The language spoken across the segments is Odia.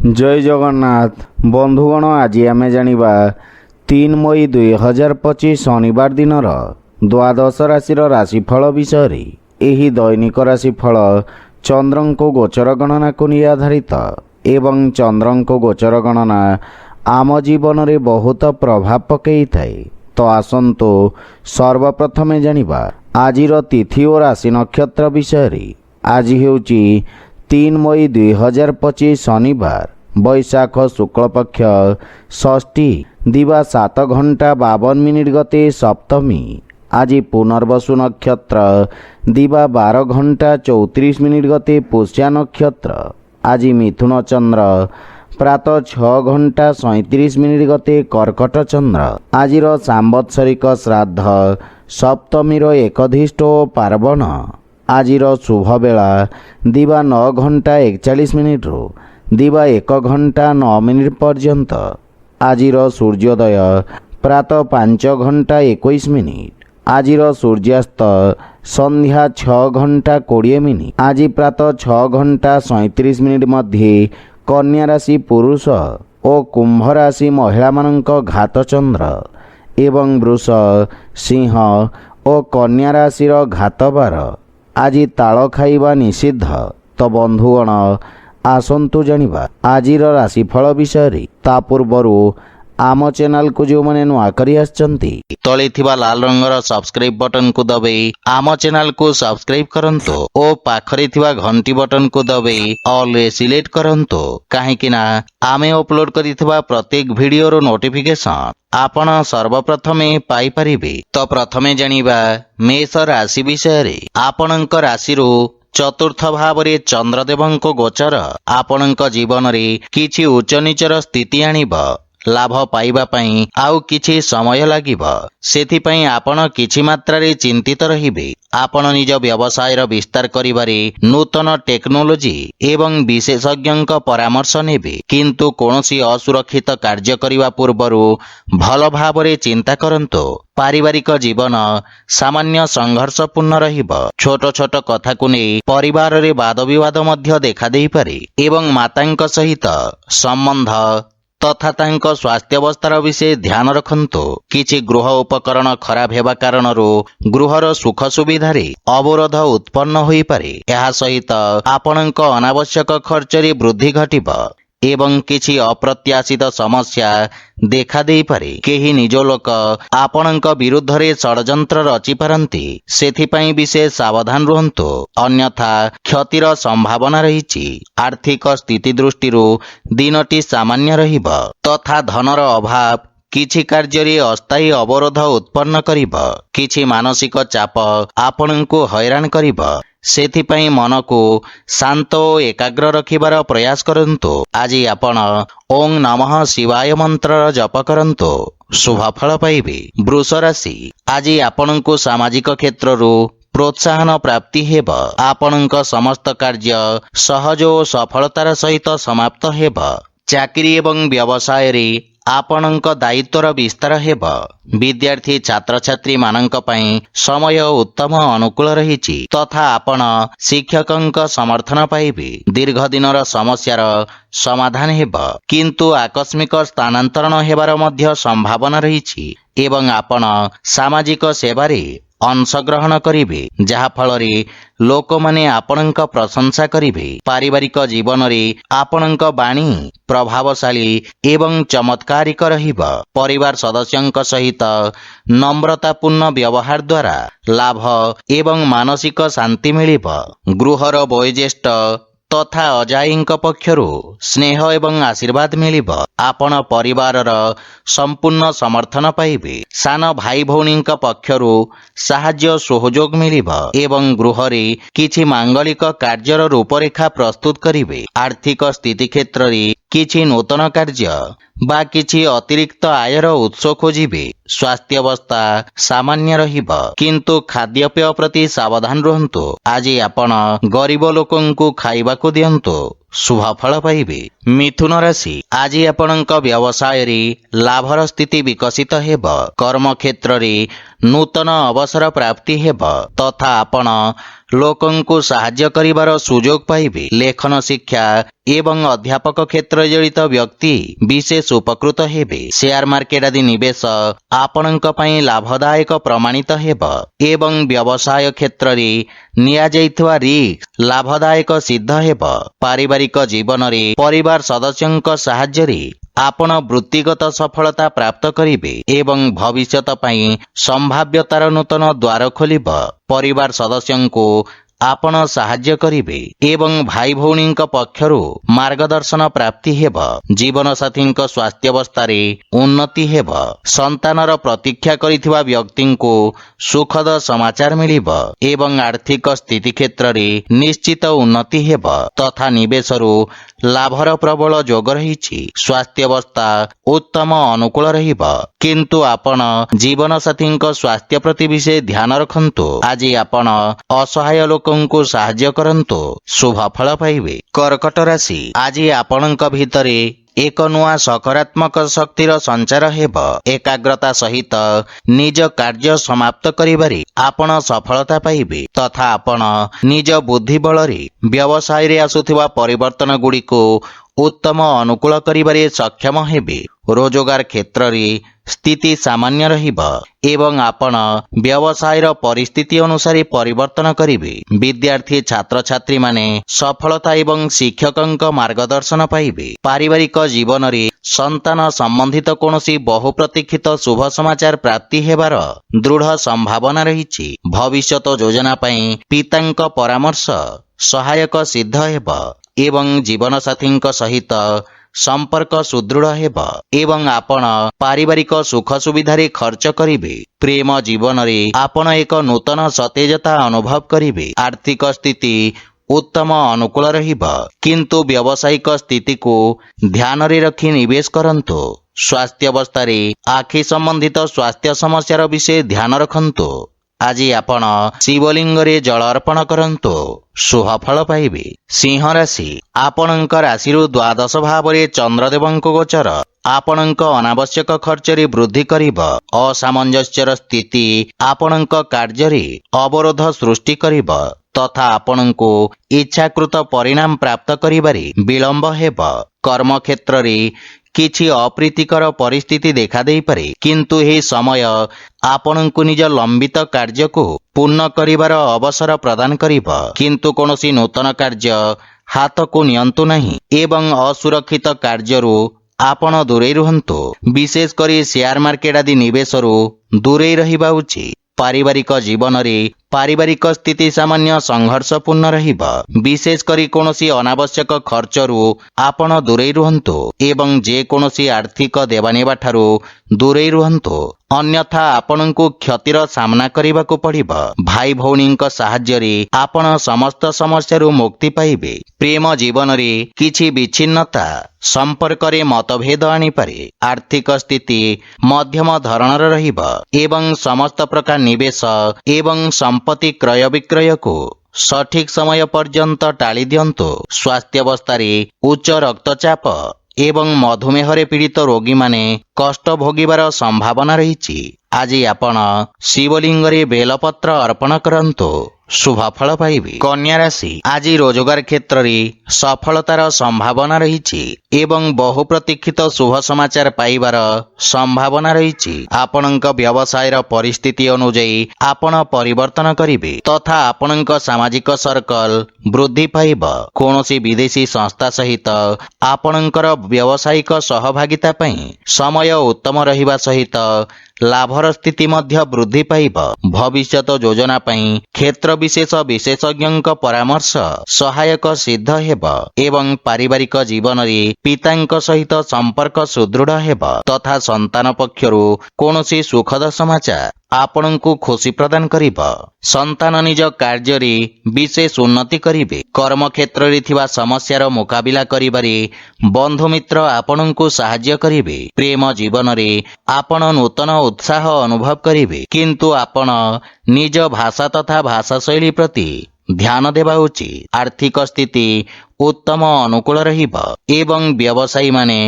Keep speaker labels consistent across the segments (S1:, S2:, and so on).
S1: जय जगन्नाथ बंधुगण आज आम जानिबा 3 मई 2025 शनिवार दिन द्वादश राशि राशिफल विषय। एही दैनिक राशिफल चंद्रंको गोचर गणना को नहीं आधारित एवं चंद्रंको गोचर गणना आम जीवन में बहुत प्रभाव पकई थाए। तो आसंतु सर्वप्रथमे जानिबा आजिर तिथि और राशि नक्षत्र विषय। आज हेउची 3 मई 2025 शनिवार बैशाख शुक्ल पक्ष षष्ठी दिवा 7 घंटा 52 मिनिट गते सप्तमी। आज पुनर्वसु नक्षत्र दिवा 12 घंटा 34 मिनिट गते पुष्या नक्षत्र। आज मिथुन चंद्र प्रातः 6 घंटा 37 मिनिट गते कर्कट चंद्र। आजिर सांवत्सरिक श्राद्ध सप्तमीर एकधिष्ट पार्वण। आजिर शुभ बेला दिवा 9 घंटा 41 मिनिट रु दिवा 1 घंटा 9 मिनिट पर्यंत। आजिर सूर्योदय प्रातः 5 घंटा 21 मिनिट। आजिर सूर्यास्त संध्या 6 घंटा 20 मिनिट। आज प्रातः 6 घंटा 37 मिनिट मध्य कन्या राशि पुरुष और कुंभ राशि महिला मानक घात चंद्र एवं वृष सिंह और कन्या राशि घात बार। आज ताल खाइबा निषिद्ध। तो बंधुगण आसंतु जानिबा आजिर राशिफल विषय। ता पूर्वरु आम चैनल को जो मैंने नुआ करी आछंती तले थिबा लाल रंगर सब्सक्राइब बटन को दबाई आम चैनल को सब्सक्राइब करंतु और पाखरे थिबा घंटी बटन को दबाई ऑल रे सिलेक्ट करंतु काहेकि ना आमे अपलोड करिथिबा प्रत्येक वीडियो रो नोटिफिकेशन आपण सर्वप्रथमे पाई परिबे। तो प्रथमे जानिबा मेष राशि विषय। आपणक राशि रो चतुर्थ भाव रे चंद्रदेवंको गोचर आपणक जीवन रे किछि उच्च नीचर स्थिति आनिब। लाभ पाइबा पई आउ किछि समय लागिब। सेथिपई आपण किछि मात्रा रे चिंतित रहिबे। आपण निज व्यवसाय रो विस्तार करिबारे नूतन टेक्नोलोजी एवं विशेषज्ञक परामर्श नेबे। किंतु कोनोसी असुरक्षित कार्य करिबा पूर्वरु भल भावरे चिंता करंतु। पारिवारिक जीवन सामान्य संघर्षपूर्ण रहिब। छोट छोट कथा को नै परिवार रे वाद विवाद मध्य देखा देई पारे एवं मातांक सहित संबंध तथा तांको स्वास्थ्यावस्थार विषय ध्यान रखंतु। किछि गृह उपकरण खराब हेबा कारणरू गृहर सुख सुविधारे अवरोध उत्पन्न होई पारे। एहा सहित आपणक अनावश्यक खर्चरे वृद्धि घटिब एवं किछि अप्रत्याशित समस्या देखा देई पारे। केही निज लोक आपणक विरुद्ध रे षडयंत्र रचि पारंती। सेथिपई विशेष सावधान रुहंतु अन्यथा क्षतिर संभावना रहिछि। आर्थिक स्थिति दृष्टिरू दिनटी सामान्य रहिब तथा धनर अभाव किछि कार्य अस्थायी अवरोध उत्पन्न करिब। किछि मानसिक चाप आपणको हैरान करिब। सेथिपई मन को शांत और एकाग्र रखिबार प्रयास करंतु। आज आपण ओं नमः शिवाय मंत्र जप करंतु शुभ फल पाइबे। वृष राशि आज आपणको सामाजिक क्षेत्ररू प्रोत्साहन प्राप्ति हेब। आपणक समस्त कार्य सहज और सफलतार सहित समाप्त हेब। चाकरी एवं व्यवसाय रे आपणक दायित्वर विस्तार हेब। विद्यार्थी छात्र छात्री मानक पई समय उत्तम अनुकूल रहिछि तथा आपण शिक्षकंक समर्थन पाइबे। दीर्घ दिनर समस्यार समाधान हेब किंतु आकस्मिक स्थानांतरण हेबार मध्य संभावना रहिछि एवं आपण सामाजिक सेवारे अंशग्रहण करिवे जहा फलरे लोक माने आपणक प्रशंसा करिवे। पारिवारिक जीवन रे आपणक बाणी प्रभावशाली एवं चमत्कारिक रहिब। परिवार सदस्यंक सहित नम्रतापूर्ण व्यवहार द्वारा लाभ एवं मानसिक शांति मिलिब। गृहर वयोज्येष्ठ तथा अजाईंक पक्षरु स्नेह एवं आशीर्वाद मिलिब। आपण परिवारर संपूर्ण समर्थन पाइबे। सान भाई भौणींक पक्षरु साहाय्य सहयोग मिलिब एवं गृहरे किछि मांगलिक कार्यर रूपरेखा प्रस्तुत करिवे। आर्थिक स्थिति क्षेत्र रे किछि नूतन कार्य बा किछि अतिरिक्त आयर उत्स खोजिबे। स्वास्थ्य अवस्था सामान्य रहिब किंतु खाद्यपेय प्रति सावधान रहंतु। आज आपण गरीब लोकंकु खाइबाकु दियंतु शुभ फल पाइबे। मिथुन राशि आज आपणक व्यवसाय रे लाभर स्थिति विकसित हेब। कर्म क्षेत्र रे नूतन अवसर प्राप्ति हेब तथा आपण ଲୋକଙ୍କୁ ସାହାଯ୍ୟ କରିବାର ସୁଯୋଗ ପାଇବେ। ଲେଖନ ଶିକ୍ଷା ଏବଂ ଅଧ୍ୟାପକ କ୍ଷେତ୍ରରେ ଜଡ଼ିତ ବ୍ୟକ୍ତି ବିଶେଷ ଉପକୃତ ହେବେ। ସେୟାର ମାର୍କେଟ ଆଦି ନିବେଶ ଆପଣଙ୍କ ପାଇଁ ଲାଭଦାୟକ ପ୍ରମାଣିତ ହେବ ଏବଂ ବ୍ୟବସାୟ କ୍ଷେତ୍ରରେ ନିଆଯାଇଥିବା ରିସ୍କ ଲାଭଦାୟକ ସିଦ୍ଧ ହେବ। ପାରିବାରିକ ଜୀବନରେ ପରିବାର ସଦସ୍ୟଙ୍କ ସାହାଯ୍ୟରେ ଆପଣ ବୃତ୍ତିଗତ ସଫଳତା ପ୍ରାପ୍ତ କରିବେ ଏବଂ ଭବିଷ୍ୟତ ପାଇଁ ସମ୍ଭାବ୍ୟତାର ନୂତନ ଦ୍ୱାର ଖୋଲିବ। ପରିବାର ସଦସ୍ୟଙ୍କୁ ଆପଣ ସାହାଯ୍ୟ କରିବେ ଏବଂ ଭାଇ ଭଉଣୀଙ୍କ ପକ୍ଷରୁ ମାର୍ଗଦର୍ଶନ ପ୍ରାପ୍ତି ହେବ। ଜୀବନସାଥୀଙ୍କ ସ୍ୱାସ୍ଥ୍ୟାବସ୍ଥାରେ ଉନ୍ନତି ହେବ। ସନ୍ତାନର ପ୍ରତୀକ୍ଷା କରିଥିବା ବ୍ୟକ୍ତିଙ୍କୁ ସୁଖଦ ସମାଚାର ମିଳିବ ଏବଂ ଆର୍ଥିକ ସ୍ଥିତି କ୍ଷେତ୍ରରେ ନିଶ୍ଚିତ ଉନ୍ନତି ହେବ ତଥା ନିବେଶରୁ ଲାଭର ପ୍ରବଳ ଯୋଗ ରହିଛି। ସ୍ୱାସ୍ଥ୍ୟାବସ୍ଥା ଉତ୍ତମ ଅନୁକୂଳ ରହିବ, କିନ୍ତୁ ଆପଣ ଜୀବନସାଥୀଙ୍କ ସ୍ୱାସ୍ଥ୍ୟ ପ୍ରତି ବିଶେଷ ଧ୍ୟାନ ରଖନ୍ତୁ। ଆଜି ଆପଣ ଅସହାୟ ଲୋକଙ୍କୁ ସାହାଯ୍ୟ କରନ୍ତୁ, ଶୁଭ ଫଳ ପାଇବେ। କର୍କଟ ରାଶି, ଆଜି ଆପଣଙ୍କ ଭିତରେ ଏକ ନୂଆ ସକାରାତ୍ମକ ଶକ୍ତିର ସଞ୍ଚାର ହେବ। ଏକାଗ୍ରତା ସହିତ ନିଜ କାର୍ଯ୍ୟ ସମାପ୍ତ କରିବାରେ ଆପଣ ସଫଳତା ପାଇବେ ତଥା ଆପଣ ନିଜ ବୁଦ୍ଧି ବଳରେ ବ୍ୟବସାୟରେ ଆସୁଥିବା ପରିବର୍ତ୍ତନ ଗୁଡ଼ିକୁ ଉତ୍ତମ ଅନୁକୂଳ କରିବାରେ ସକ୍ଷମ ହେବେ। ରୋଜଗାର କ୍ଷେତ୍ରରେ ସ୍ଥିତି ସାମାନ୍ୟ ରହିବ ଏବଂ ଆପଣ ବ୍ୟବସାୟର ପରିସ୍ଥିତି ଅନୁସାରେ ପରିବର୍ତ୍ତନ କରିବେ। ବିଦ୍ୟାର୍ଥୀ ଛାତ୍ରଛାତ୍ରୀମାନେ ସଫଳତା ଏବଂ ଶିକ୍ଷକଙ୍କ ମାର୍ଗଦର୍ଶନ ପାଇବେ। ପାରିବାରିକ ଜୀବନରେ ସନ୍ତାନ ସମ୍ବନ୍ଧିତ କୌଣସି ବହୁ ପ୍ରତୀକ୍ଷିତ ଶୁଭ ସମାଚାର ପ୍ରାପ୍ତି ହେବାର ଦୃଢ଼ ସମ୍ଭାବନା ରହିଛି। ଭବିଷ୍ୟତ ଯୋଜନା ପାଇଁ ପିତାଙ୍କ ପରାମର୍ଶ ସହାୟକ ସିଦ୍ଧ ହେବ ଏବଂ ଜୀବନସାଥୀଙ୍କ ସହିତ ସମ୍ପର୍କ ସୁଦୃଢ଼ ହେବ ଏବଂ ଆପଣ ପାରିବାରିକ ସୁଖ ସୁବିଧାରେ ଖର୍ଚ୍ଚ କରିବେ। ପ୍ରେମ ଜୀବନରେ ଆପଣ ଏକ ନୂତନ ସତେଜତା ଅନୁଭବ କରିବେ। ଆର୍ଥିକ ସ୍ଥିତି ଉତ୍ତମ ଅନୁକୂଳ ରହିବ, କିନ୍ତୁ ବ୍ୟବସାୟିକ ସ୍ଥିତିକୁ ଧ୍ୟାନରେ ରଖି ନିବେଶ କରନ୍ତୁ। ସ୍ୱାସ୍ଥ୍ୟାବସ୍ଥାରେ ଆଖି ସମ୍ବନ୍ଧିତ ସ୍ୱାସ୍ଥ୍ୟ ସମସ୍ୟାର ବିଷୟ ଧ୍ୟାନ ରଖନ୍ତୁ। ଆଜି ଆପଣ ଶିବଲିଙ୍ଗରେ ଜଳ ଅର୍ପଣ କରନ୍ତୁ, ଶୁଭ ଫଳ ପାଇବେ। ସିଂହ ରାଶି, ଆପଣଙ୍କ ରାଶିରୁ ଦ୍ୱାଦଶ ଭାବରେ ଚନ୍ଦ୍ରଦେବଙ୍କ ଗୋଚର ଆପଣଙ୍କ ଅନାବଶ୍ୟକ ଖର୍ଚ୍ଚରେ ବୃଦ୍ଧି କରିବ। ଅସାମଞ୍ଜସ୍ୟର ସ୍ଥିତି ଆପଣଙ୍କ କାର୍ଯ୍ୟରେ ଅବରୋଧ ସୃଷ୍ଟି କରିବ ତଥା ଆପଣଙ୍କୁ ଇଚ୍ଛାକୃତ ପରିଣାମ ପ୍ରାପ୍ତ କରିବାରେ ବିଳମ୍ବ ହେବ। କର୍ମକ୍ଷେତ୍ରରେ କିଛି ଅପ୍ରୀତିକର ପରିସ୍ଥିତି ଦେଖାଦେଇପାରେ, କିନ୍ତୁ ଏହି ସମୟ ଆପଣଙ୍କୁ ନିଜ ଲମ୍ବିତ କାର୍ଯ୍ୟକୁ ପୂର୍ଣ୍ଣ କରିବାର ଅବସର ପ୍ରଦାନ କରିବ। କିନ୍ତୁ କୌଣସି ନୂତନ କାର୍ଯ୍ୟ ହାତକୁ ନିଅନ୍ତୁ ନାହିଁ ଏବଂ ଅସୁରକ୍ଷିତ କାର୍ଯ୍ୟରୁ ଆପଣ ଦୂରେଇ ରୁହନ୍ତୁ। ବିଶେଷ କରି ସେୟାର ମାର୍କେଟ ଆଦି ନିବେଶରୁ ଦୂରେଇ ରହିବା ଉଚିତ। ପାରିବାରିକ ଜୀବନରେ ପାରିବାରିକ ସ୍ଥିତି ସାମାନ୍ୟ ସଂଘର୍ଷପୂର୍ଣ୍ଣ ରହିବ। ବିଶେଷ କରି କୌଣସି ଅନାବଶ୍ୟକ ଖର୍ଚ୍ଚରୁ ଆପଣ ଦୂରେଇ ରୁହନ୍ତୁ ଏବଂ ଯେକୌଣସି ଆର୍ଥିକ ଦେବାନେବା ଠାରୁ ଦୂରେଇ ରୁହନ୍ତୁ, ଅନ୍ୟଥା ଆପଣଙ୍କୁ କ୍ଷତିର ସାମ୍ନା କରିବାକୁ ପଡ଼ିବ। ଭାଇ ଭଉଣୀଙ୍କ ସାହାଯ୍ୟରେ ଆପଣ ସମସ୍ତ ସମସ୍ୟାରୁ ମୁକ୍ତି ପାଇବେ। ପ୍ରେମ ଜୀବନରେ କିଛି ବିଚ୍ଛିନ୍ନତା ସମ୍ପର୍କରେ ମତଭେଦ ଆଣିପାରେ। ଆର୍ଥିକ ସ୍ଥିତି ମଧ୍ୟମ ଧରଣର ରହିବ ଏବଂ ସମସ୍ତ ପ୍ରକାର ନିବେଶ ଏବଂ ସମ୍ପତ୍ତି କ୍ରୟ ବିକ୍ରୟକୁ ସଠିକ ସମୟ ପର୍ଯ୍ୟନ୍ତ ଟାଳି ଦିଅନ୍ତୁ। ସ୍ୱାସ୍ଥ୍ୟାବସ୍ଥାରେ ଉଚ୍ଚ ରକ୍ତଚାପ ଏବଂ ମଧୁମେହରେ ପୀଡ଼ିତ ରୋଗୀମାନେ କଷ୍ଟ ଭୋଗିବାର ସମ୍ଭାବନା ରହିଛି। ଆଜି ଆପଣ ଶିବଲିଙ୍ଗରେ ବେଲପତ୍ର ଅର୍ପଣ କରନ୍ତୁ, ଶୁଭ ଫଳ ପାଇବେ। କନ୍ୟା ରାଶି, ଆଜି ରୋଜଗାର କ୍ଷେତ୍ରରେ ସଫଳତାର ସମ୍ଭାବନା ରହିଛି ଏବଂ ବହୁ ପ୍ରତୀକ୍ଷିତ ଶୁଭ ସମାଚାର ପାଇବାର ସମ୍ଭାବନା ରହିଛି। ଆପଣଙ୍କ ବ୍ୟବସାୟର ପରିସ୍ଥିତି ଅନୁଯାୟୀ ଆପଣ ପରିବର୍ତ୍ତନ କରିବେ ତଥା ଆପଣଙ୍କ ସାମାଜିକ ସର୍କଲ ବୃଦ୍ଧି ପାଇବ। କୌଣସି ବିଦେଶୀ ସଂସ୍ଥା ସହିତ ଆପଣଙ୍କର ବ୍ୟବସାୟିକ ସହଭାଗିତା ପାଇଁ ସମୟ ଉତ୍ତମ ରହିବା ସହିତ ଲାଭର ସ୍ଥିତି ମଧ୍ୟ ବୃଦ୍ଧି ପାଇବ। ଭବିଷ୍ୟତ ଯୋଜନା ପାଇଁ କ୍ଷେତ୍ର ବିଶେଷ ବିଶେଷଜ୍ଞଙ୍କ ପରାମର୍ଶ ସହାୟକ ସିଦ୍ଧ ହେବ ଏବଂ ପାରିବାରିକ ଜୀବନରେ ପିତାଙ୍କ ସହିତ ସମ୍ପର୍କ ସୁଦୃଢ଼ ହେବ ତଥା ସନ୍ତାନ ପକ୍ଷରୁ କୌଣସି ସୁଖଦ ସମାଚାର ଆପଣଙ୍କୁ ଖୁସି ପ୍ରଦାନ କରିବ। ସନ୍ତାନ ନିଜ କାର୍ଯ୍ୟରେ ବିଶେଷ ଉନ୍ନତି କରିବେ। କର୍ମକ୍ଷେତ୍ରରେ ଥିବା ସମସ୍ୟାର ମୁକାବିଲା କରିବାରେ ବନ୍ଧୁମିତ୍ର ଆପଣଙ୍କୁ ସାହାଯ୍ୟ କରିବେ। ପ୍ରେମ ଜୀବନରେ ଆପଣ ନୂତନ ଉତ୍ସାହ ଅନୁଭବ କରିବେ, କିନ୍ତୁ ଆପଣ ନିଜ ଭାଷା ତଥା ଭାଷାଶୈଳୀ ପ୍ରତି ଧ୍ୟାନ ଦେବା ଉଚିତ। ଆର୍ଥିକ ସ୍ଥିତି ଉତ୍ତମ ଅନୁକୂଳ ରହିବ ଏବଂ ବ୍ୟବସାୟୀମାନେ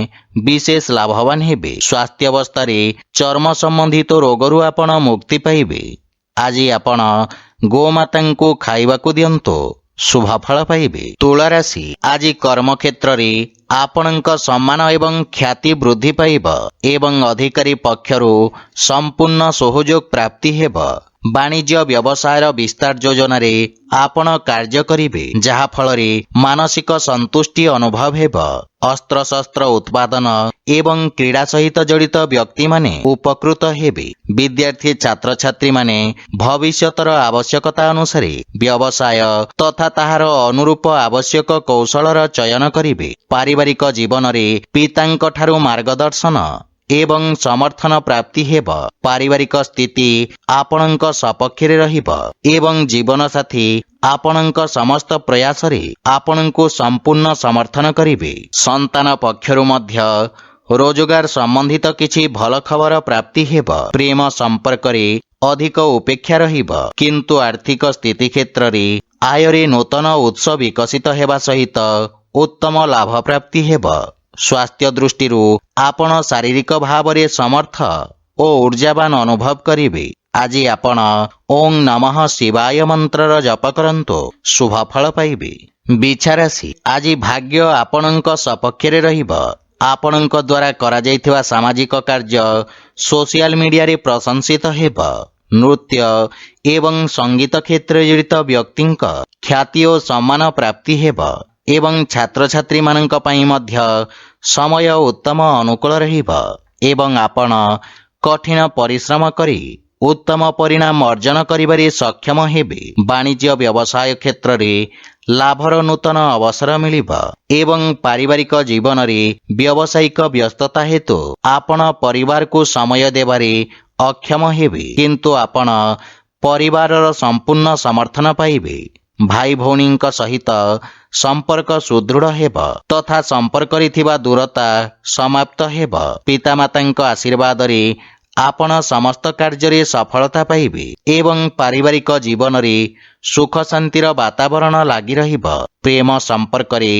S1: ବିଶେଷ ଲାଭବାନ ହେବେ। ସ୍ୱାସ୍ଥ୍ୟାବସ୍ଥାରେ ଚର୍ମ ସମ୍ବନ୍ଧିତ ରୋଗରୁ ଆପଣ ମୁକ୍ତି ପାଇବେ। ଆଜି ଆପଣ
S2: ଗୋମାତାଙ୍କୁ ଖାଇବାକୁ ଦିଅନ୍ତୁ, ଶୁଭଫଳ ପାଇବେ। ତୁଳା ରାଶି ଆଜି କର୍ମକ୍ଷେତ୍ରରେ ଆପଣଙ୍କ ସମ୍ମାନ ଏବଂ ଖ୍ୟାତି ବୃଦ୍ଧି ପାଇବ ଏବଂ ଅଧିକାରୀ ପକ୍ଷରୁ ସମ୍ପୂର୍ଣ୍ଣ ସହଯୋଗ ପ୍ରାପ୍ତି ହେବ। ବାଣିଜ୍ୟ ବ୍ୟବସାୟର ବିସ୍ତାର ଯୋଜନାରେ ଆପଣ କାର୍ଯ୍ୟ କରିବେ, ଯାହା ଫଳରେ ମାନସିକ ସନ୍ତୁଷ୍ଟି ଅନୁଭବ ହେବ। ଅସ୍ତ୍ରଶସ୍ତ୍ର ଉତ୍ପାଦନ ଏବଂ କ୍ରୀଡ଼ା ସହିତ ଜଡ଼ିତ ବ୍ୟକ୍ତିମାନେ ଉପକୃତ ହେବେ। ବିଦ୍ୟାର୍ଥୀ ଛାତ୍ରଛାତ୍ରୀମାନେ ଭବିଷ୍ୟତର ଆବଶ୍ୟକତା ଅନୁସାରେ ବ୍ୟବସାୟ ତଥା ତାହାର ଅନୁରୂପ ଆବଶ୍ୟକ କୌଶଳର ଚୟନ କରିବେ। ପାରିବାରିକ ଜୀବନରେ ପିତାଙ୍କ ଠାରୁ ମାର୍ଗଦର୍ଶନ ଏବଂ ସମର୍ଥନ ପ୍ରାପ୍ତି ହେବ। ପାରିବାରିକ ସ୍ଥିତି ଆପଣଙ୍କ ସପକ୍ଷରେ ରହିବ ଏବଂ ଜୀବନସାଥୀ ଆପଣଙ୍କ ସମସ୍ତ ପ୍ରୟାସରେ ଆପଣଙ୍କୁ ସମ୍ପୂର୍ଣ୍ଣ ସମର୍ଥନ କରିବେ। ସନ୍ତାନ ପକ୍ଷରୁ ମଧ୍ୟ ରୋଜଗାର ସମ୍ବନ୍ଧିତ କିଛି ଭଲ ଖବର ପ୍ରାପ୍ତି ହେବ। ପ୍ରେମ ସମ୍ପର୍କରେ ଅଧିକ ଉପେକ୍ଷା ରହିବ, କିନ୍ତୁ ଆର୍ଥିକ ସ୍ଥିତି କ୍ଷେତ୍ରରେ ଆୟରେ ନୂତନ ଉତ୍ସ ବିକଶିତ ହେବା ସହିତ ଉତ୍ତମ ଲାଭ ପ୍ରାପ୍ତି ହେବ। ସ୍ୱାସ୍ଥ୍ୟ ଦୃଷ୍ଟିରୁ ଆପଣ ଶାରୀରିକ ଭାବରେ ସମର୍ଥ ଓ ଊର୍ଜାବାନ ଅନୁଭବ କରିବେ। ଆଜି ଆପଣ ଓಂ ନମଃ ଶିବାୟ ମନ୍ତ୍ରର ଜପ କରନ୍ତୁ, ଶୁଭଫଳ ପାଇବେ। ବିଛା ରାଶି ଆଜି ଭାଗ୍ୟ ଆପଣଙ୍କ ସପକ୍ଷରେ ରହିବ। ଆପଣଙ୍କ ଦ୍ୱାରା କରାଯାଇଥିବା ସାମାଜିକ କାର୍ଯ୍ୟ ସୋସିଆଲ ମିଡିଆରେ ପ୍ରଶଂସିତ ହେବ। ନୃତ୍ୟ ଏବଂ ସଙ୍ଗୀତ କ୍ଷେତ୍ରରେ ଜଡ଼ିତ ବ୍ୟକ୍ତିଙ୍କ ଖ୍ୟାତି ଓ ସମ୍ମାନ ପ୍ରାପ୍ତି ହେବ ଏବଂ ଛାତ୍ରଛାତ୍ରୀମାନଙ୍କ ପାଇଁ ମଧ୍ୟ ସମୟ ଉତ୍ତମ ଅନୁକୂଳ ରହିବ ଏବଂ ଆପଣ କଠିନ ପରିଶ୍ରମ କରି ଉତ୍ତମ ପରିଣାମ ଅର୍ଜନ କରିବାରେ ସକ୍ଷମ ହେବେ। ବାଣିଜ୍ୟ ବ୍ୟବସାୟ କ୍ଷେତ୍ରରେ ଲାଭର ନୂତନ ଅବସର ମିଳିବ ଏବଂ ପାରିବାରିକ ଜୀବନରେ ବ୍ୟବସାୟିକ ବ୍ୟସ୍ତତା ହେତୁ ଆପଣ ପରିବାରକୁ ସମୟ ଦେବାରେ ଅକ୍ଷମ ହେବେ, କିନ୍ତୁ ଆପଣ ପରିବାରର ସମ୍ପୂର୍ଣ୍ଣ ସମର୍ଥନ ପାଇବେ। ଭାଇ ଭଉଣୀଙ୍କ ସହିତ ସମ୍ପର୍କ ସୁଦୃଢ଼ ହେବ ତଥା ସମ୍ପର୍କରେ ଥିବା ଦୂରତା ସମାପ୍ତ ହେବ। ପିତାମାତାଙ୍କ ଆଶୀର୍ବାଦରେ ଆପଣ ସମସ୍ତ କାର୍ଯ୍ୟରେ ସଫଳତା ପାଇବେ ଏବଂ ପାରିବାରିକ ଜୀବନରେ ସୁଖ ଶାନ୍ତିର ବାତାବରଣ ଲାଗି ରହିବ। ପ୍ରେମ ସମ୍ପର୍କରେ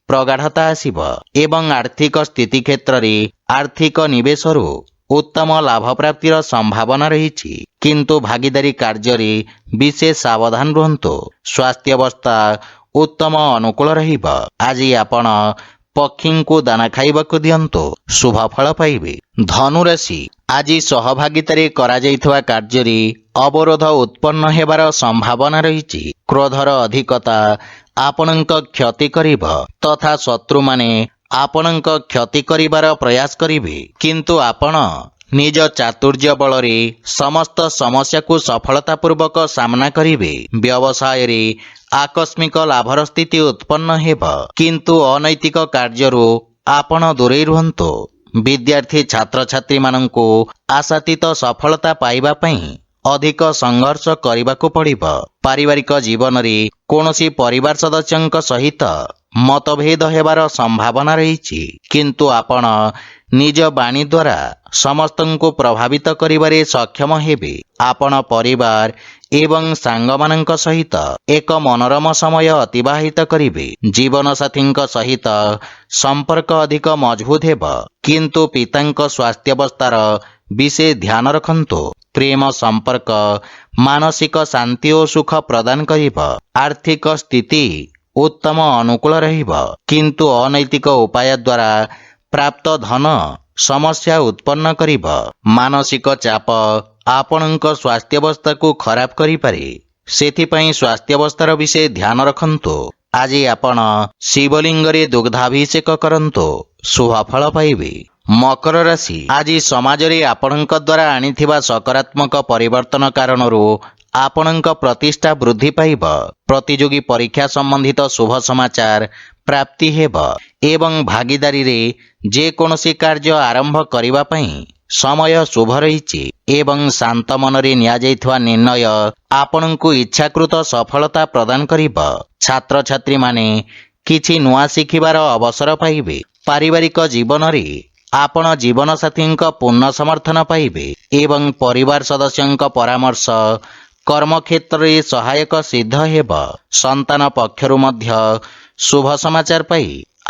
S2: ପ୍ରଗାଢ଼ତା ଆସିବ ଏବଂ ଆର୍ଥିକ ସ୍ଥିତି କ୍ଷେତ୍ରରେ ଆର୍ଥିକ ନିବେଶରୁ ଉତ୍ତମ ଲାଭ ପ୍ରାପ୍ତିର ସମ୍ଭାବନା ରହିଛି, କିନ୍ତୁ ଭାଗିଦାରୀ କାର୍ଯ୍ୟରେ ବିଶେଷ ସାବଧାନ ରୁହନ୍ତୁ। ସ୍ୱାସ୍ଥ୍ୟାବସ୍ଥା ଉତ୍ତମ ଅନୁକୂଳ ରହିବ। ଆଜି ଆପଣ ପକ୍ଷୀଙ୍କୁ ଦାନା ଖାଇବାକୁ ଦିଅନ୍ତୁ, ଶୁଭଫଳ ପାଇବେ। ଧନୁରାଶି ଆଜି ସହଭାଗିତାରେ କରାଯାଇଥିବା କାର୍ଯ୍ୟରେ ଅବରୋଧ ଉତ୍ପନ୍ନ ହେବାର ସମ୍ଭାବନା ରହିଛି। କ୍ରୋଧର ଅଧିକତା ଆପଣଙ୍କ କ୍ଷତି କରିବ ତଥା ଶତ୍ରୁମାନେ ଆପଣଙ୍କ କ୍ଷତି କରିବାର ପ୍ରୟାସ କରିବେ, କିନ୍ତୁ ଆପଣ ନିଜ ଚାତୁର୍ଯ୍ୟ ବଳରେ ସମସ୍ତ ସମସ୍ୟାକୁ ସଫଳତାପୂର୍ବକ ସାମ୍ନା କରିବେ। ବ୍ୟବସାୟରେ ଆକସ୍ମିକ ଲାଭର ସ୍ଥିତି ଉତ୍ପନ୍ନ ହେବ, କିନ୍ତୁ ଅନୈତିକ କାର୍ଯ୍ୟରୁ ଆପଣ ଦୂରେଇ ରୁହନ୍ତୁ। ବିଦ୍ୟାର୍ଥୀ ଛାତ୍ରଛାତ୍ରୀମାନଙ୍କୁ ଆଶାତୀତ ସଫଳତା ପାଇବା ପାଇଁ ଅଧିକ ସଂଘର୍ଷ କରିବାକୁ ପଡ଼ିବ। ପାରିବାରିକ ଜୀବନରେ କୌଣସି ପରିବାର ସଦସ୍ୟଙ୍କ ସହିତ ମତଭେଦ ହେବାର ସମ୍ଭାବନା ରହିଛି, କିନ୍ତୁ ଆପଣ ନିଜ ବାଣୀ ଦ୍ୱାରା ସମସ୍ତଙ୍କୁ ପ୍ରଭାବିତ କରିବାରେ ସକ୍ଷମ ହେବେ। ଆପଣ ପରିବାର ଏବଂ ସାଙ୍ଗମାନଙ୍କ ସହିତ ଏକ ମନୋରମ ସମୟ ଅତିବାହିତ କରିବେ। ଜୀବନସାଥୀଙ୍କ ସହିତ ସମ୍ପର୍କ ଅଧିକ ମଜବୁତ ହେବ, କିନ୍ତୁ ପିତାଙ୍କ ସ୍ୱାସ୍ଥ୍ୟାବସ୍ଥାର ବିଶେଷ ଧ୍ୟାନ ରଖନ୍ତୁ। ପ୍ରେମ ସମ୍ପର୍କ ମାନସିକ ଶାନ୍ତି ଓ ସୁଖ ପ୍ରଦାନ କରିବ। ଆର୍ଥିକ ସ୍ଥିତି ଉତ୍ତମ ଅନୁକୂଳ ରହିବ, କିନ୍ତୁ ଅନୈତିକ ଉପାୟ ଦ୍ୱାରା ପ୍ରାପ୍ତ ଧନ ସମସ୍ୟା ଉତ୍ପନ୍ନ କରିବ। ମାନସିକ ଚାପ ଆପଣଙ୍କ ସ୍ୱାସ୍ଥ୍ୟାବସ୍ଥାକୁ ଖରାପ କରିପାରେ, ସେଥିପାଇଁ ସ୍ୱାସ୍ଥ୍ୟାବସ୍ଥାର ବିଶେଷ ଧ୍ୟାନ ରଖନ୍ତୁ। ଆଜି ଆପଣ ଶିବଲିଙ୍ଗରେ ଦୁଗ୍ଧାଭିଷେକ କରନ୍ତୁ, ଶୁଭଫଳ ପାଇବେ। ମକର ରାଶି ଆଜି ସମାଜରେ ଆପଣଙ୍କ ଦ୍ୱାରା ଆଣିଥିବା ସକାରାତ୍ମକ ପରିବର୍ତ୍ତନ କାରଣରୁ ଆପଣଙ୍କ ପ୍ରତିଷ୍ଠା ବୃଦ୍ଧି ପାଇବ। ପ୍ରତିଯୋଗୀ ପରୀକ୍ଷା ସମ୍ବନ୍ଧିତ ଶୁଭ ସମାଚାର ପ୍ରାପ୍ତି ହେବ ଏବଂ ଭାଗିଦାରୀରେ ଯେକୌଣସି କାର୍ଯ୍ୟ ଆରମ୍ଭ କରିବା ପାଇଁ ସମୟ ଶୁଭ ରହିଛି ଏବଂ ଶାନ୍ତ ମନରେ ନିଆଯାଇଥିବା ନିର୍ଣ୍ଣୟ ଆପଣଙ୍କୁ ଇଚ୍ଛାକୃତ ସଫଳତା ପ୍ରଦାନ କରିବ। ଛାତ୍ରଛାତ୍ରୀମାନେ କିଛି ନୂଆ ଶିଖିବାର ଅବସର ପାଇବେ। ପାରିବାରିକ ଜୀବନରେ ଆପଣ ଜୀବନସାଥୀଙ୍କ ପୂର୍ଣ୍ଣ ସମର୍ଥନ ପାଇବେ ଏବଂ ପରିବାର ସଦସ୍ୟଙ୍କ ପରାମର୍ଶ କର୍ମକ୍ଷେତ୍ରରେ ସହାୟକ ସିଦ୍ଧ ହେବ। ସନ୍ତାନ ପକ୍ଷରୁ ମଧ୍ୟ ଶୁଭ ସମାଚାର ପାଇ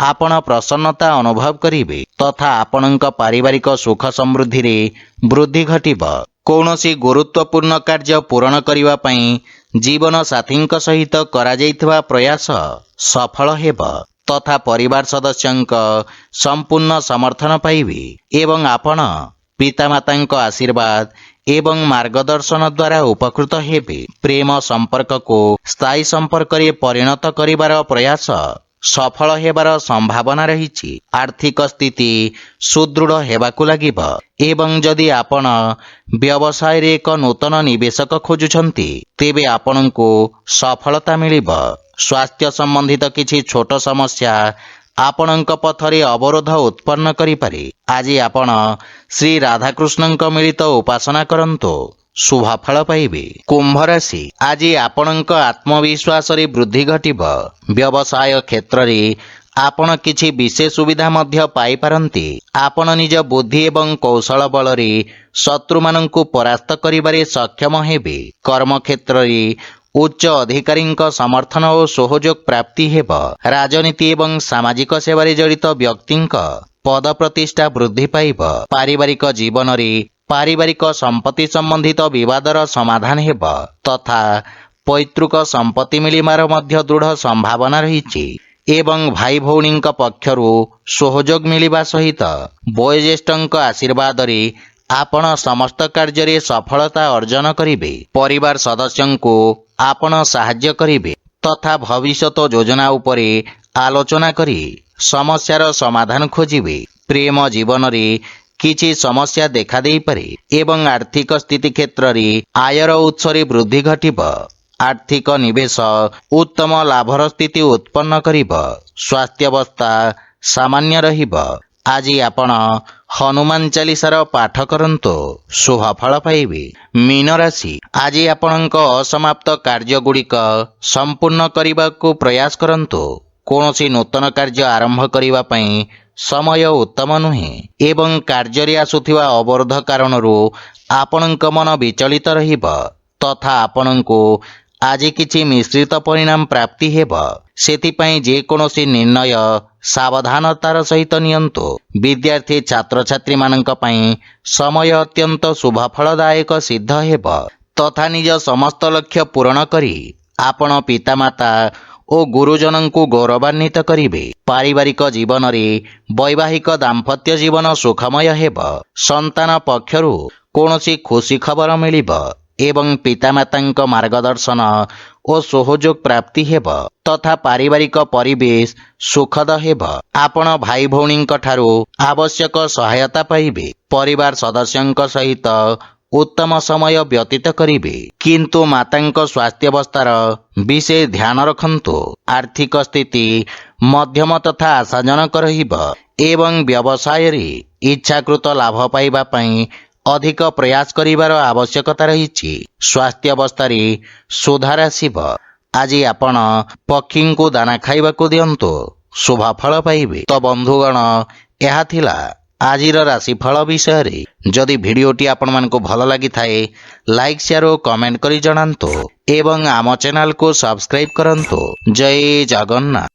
S2: ଆପଣ ପ୍ରସନ୍ନତା ଅନୁଭବ କରିବେ ତଥା ଆପଣଙ୍କ ପାରିବାରିକ ସୁଖ ସମୃଦ୍ଧିରେ ବୃଦ୍ଧି ଘଟିବ। କୌଣସି ଗୁରୁତ୍ୱପୂର୍ଣ୍ଣ କାର୍ଯ୍ୟ ପୂରଣ କରିବା ପାଇଁ ଜୀବନ ସାଥୀଙ୍କ ସହିତ କରାଯାଇଥିବା ପ୍ରୟାସ ସଫଳ ହେବ ତଥା ପରିବାର ସଦସ୍ୟଙ୍କ ସମ୍ପୂର୍ଣ୍ଣ ସମର୍ଥନ ପାଇବେ ଏବଂ ଆପଣ ପିତାମାତାଙ୍କ ଆଶୀର୍ବାଦ ଏବଂ ମାର୍ଗଦର୍ଶନ ଦ୍ୱାରା ଉପକୃତ ହେବେ। ପ୍ରେମ ସମ୍ପର୍କକୁ ସ୍ଥାୟୀ ସମ୍ପର୍କରେ ପରିଣତ କରିବାର ପ୍ରୟାସ ସଫଳ ହେବାର ସମ୍ଭାବନା ରହିଛି। ଆର୍ଥିକ ସ୍ଥିତି ସୁଦୃଢ଼ ହେବାକୁ ଲାଗିବ ଏବଂ ଯଦି ଆପଣ ବ୍ୟବସାୟରେ ଏକ ନୂତନ ନିବେଶକ ଖୋଜୁଛନ୍ତି ତେବେ ଆପଣଙ୍କୁ ସଫଳତା ମିଳିବ। ସ୍ୱାସ୍ଥ୍ୟ ସମ୍ବନ୍ଧିତ କିଛି ଛୋଟ ସମସ୍ୟା ଆପଣଙ୍କ ପଥରେ ଅବରୋଧ ଉତ୍ପନ୍ନ କରିପାରେ। ଆଜି ଆପଣ ଶ୍ରୀ ରାଧାକୃଷ୍ଣଙ୍କ ମିଳିତ ଉପାସନା କରନ୍ତୁ, ଶୁଭ ଫଳ ପାଇବେ। କୁମ୍ଭ ରାଶି, ଆଜି ଆପଣଙ୍କ ଆତ୍ମବିଶ୍ୱାସରେ ବୃଦ୍ଧି ଘଟିବ। ବ୍ୟବସାୟ କ୍ଷେତ୍ରରେ ଆପଣ କିଛି ବିଶେଷ ସୁବିଧା ମଧ୍ୟ ପାଇପାରନ୍ତି। ଆପଣ ନିଜ ବୁଦ୍ଧି ଏବଂ କୌଶଳ ବଳରେ ଶତ୍ରୁମାନଙ୍କୁ ପରାସ୍ତ କରିବାରେ ସକ୍ଷମ ହେବେ। କର୍ମକ୍ଷେତ୍ରରେ ଉଚ୍ଚ ଅଧିକାରୀଙ୍କ ସମର୍ଥନ ଓ ସହଯୋଗ ପ୍ରାପ୍ତି ହେବ। ରାଜନୀତି ଏବଂ ସାମାଜିକ ସେବାରେ ଜଡ଼ିତ ବ୍ୟକ୍ତିଙ୍କ ପଦ ପ୍ରତିଷ୍ଠା ବୃଦ୍ଧି ପାଇବ। ପାରିବାରିକ ଜୀବନରେ ପାରିବାରିକ ସମ୍ପତ୍ତି ସମ୍ବନ୍ଧିତ ବିବାଦର ସମାଧାନ ହେବ ତଥା ପୈତୃକ ସମ୍ପତ୍ତି ମିଳିବାର ମଧ୍ୟ ଦୃଢ଼ ସମ୍ଭାବନା ରହିଛି ଏବଂ ଭାଇ ଭଉଣୀଙ୍କ ପକ୍ଷରୁ ସହଯୋଗ ମିଳିବା ସହିତ ବୟୋଜ୍ୟେଷ୍ଠଙ୍କ ଆଶୀର୍ବାଦରେ ଆପଣ ସମସ୍ତ କାର୍ଯ୍ୟରେ ସଫଳତା ଅର୍ଜନ କରିବେ। ପରିବାର ସଦସ୍ୟଙ୍କୁ ଆପଣ ସାହାଯ୍ୟ କରିବେ ତଥା ଭବିଷ୍ୟତ ଯୋଜନା ଉପରେ ଆଲୋଚନା କରି ସମସ୍ୟାର ସମାଧାନ ଖୋଜିବେ। ପ୍ରେମ ଜୀବନରେ କିଛି ସମସ୍ୟା ଦେଖାଦେଇପାରେ ଏବଂ ଆର୍ଥିକ ସ୍ଥିତି କ୍ଷେତ୍ରରେ ଆୟର ଉତ୍ସରେ ବୃଦ୍ଧି ଘଟିବ। ଆର୍ଥିକ ନିବେଶ ଉତ୍ତମ ଲାଭର ସ୍ଥିତି ଉତ୍ପନ୍ନ କରିବ। ସ୍ୱାସ୍ଥ୍ୟାବସ୍ଥା ସାମାନ୍ୟ ରହିବ। ଆଜି ଆପଣ ହନୁମାନ ଚାଳିଶାର ପାଠ କରନ୍ତୁ, ଶୁଭ ଫଳ ପାଇବେ। ମୀନ ରାଶି, ଆଜି ଆପଣଙ୍କ ଅସମାପ୍ତ କାର୍ଯ୍ୟଗୁଡ଼ିକ ସମ୍ପୂର୍ଣ୍ଣ କରିବାକୁ ପ୍ରୟାସ କରନ୍ତୁ। କୌଣସି ନୂତନ କାର୍ଯ୍ୟ ଆରମ୍ଭ କରିବା ପାଇଁ ସମୟ ଉତ୍ତମ ନୁହେଁ ଏବଂ କାର୍ଯ୍ୟରେ ଆସୁଥିବା ଅବରୋଧ କାରଣରୁ ଆପଣଙ୍କ ମନ ବିଚଳିତ ରହିବ ତଥା ଆପଣଙ୍କୁ ଆଜି କିଛି ମିଶ୍ରିତ ପରିଣାମ ପ୍ରାପ୍ତି ହେବ। ସେଥିପାଇଁ ଯେକୌଣସି ନିର୍ଣ୍ଣୟ ସାବଧାନତାର ସହିତ ନିଅନ୍ତୁ। ବିଦ୍ୟାର୍ଥୀ ଛାତ୍ରଛାତ୍ରୀମାନଙ୍କ ପାଇଁ ସମୟ ଅତ୍ୟନ୍ତ ଶୁଭଫଳଦାୟକ ସିଦ୍ଧ ହେବ ତଥା ନିଜ ସମସ୍ତ ଲକ୍ଷ୍ୟ ପୂରଣ କରି ଆପଣ ପିତାମାତା ଓ ଗୁରୁଜନଙ୍କୁ ଗୌରବାନ୍ୱିତ କରିବେ। ପାରିବାରିକ ଜୀବନରେ ବୈବାହିକ ଦାମ୍ପତ୍ୟ ଜୀବନ ସୁଖମୟ ହେବ। ସନ୍ତାନ ପକ୍ଷରୁ କୌଣସି ଖୁସି ଖବର ମିଳିବ ଏବଂ ପିତାମାତାଙ୍କ ମାର୍ଗଦର୍ଶନ ଓ ସହଯୋଗ ପ୍ରାପ୍ତି ହେବ ତଥା ପାରିବାରିକ ପରିବେଶ ସୁଖଦ ହେବ। ଆପଣ ଭାଇ ଭଉଣୀଙ୍କ ଠାରୁ ଆବଶ୍ୟକ ସହାୟତା ପାଇବେ। ପରିବାର ସଦସ୍ୟଙ୍କ ସହିତ ଉତ୍ତମ ସମୟ ବ୍ୟତୀତ କରିବେ କିନ୍ତୁ ମାତାଙ୍କ ସ୍ୱାସ୍ଥ୍ୟାବସ୍ଥାର ବିଶେଷ ଧ୍ୟାନ ରଖନ୍ତୁ। ଆର୍ଥିକ ସ୍ଥିତି ମଧ୍ୟମ ତଥା ଆଶାଜନକ ରହିବ ଏବଂ ବ୍ୟବସାୟରେ ଇଚ୍ଛାକୃତ ଲାଭ ପାଇବା ପାଇଁ ଅଧିକ ପ୍ରୟାସ କରିବାର ଆବଶ୍ୟକତା ରହିଛି। ସ୍ୱାସ୍ଥ୍ୟାବସ୍ଥାରେ ସୁଧାର ଆସିବ। ଆଜି ଆପଣ ପକ୍ଷୀଙ୍କୁ ଦାନା ଖାଇବାକୁ ଦିଅନ୍ତୁ, ଶୁଭ ଫଳ ପାଇବେ। ତ ବନ୍ଧୁଗଣ, ଏହା ଥିଲା ଆଜିର ରାଶିଫଳ ବିଷୟରେ। ଯଦି ଭିଡ଼ିଓଟି ଆପଣମାନଙ୍କୁ ଭଲ ଲାଗିଥାଏ ଲାଇକ୍ ସେୟାର ଓ କମେଣ୍ଟ କରି ଜଣାନ୍ତୁ ଏବଂ ଆମ ଚ୍ୟାନେଲକୁ ସବସ୍କ୍ରାଇବ୍ କରନ୍ତୁ। ଜୟ ଜଗନ୍ନାଥ।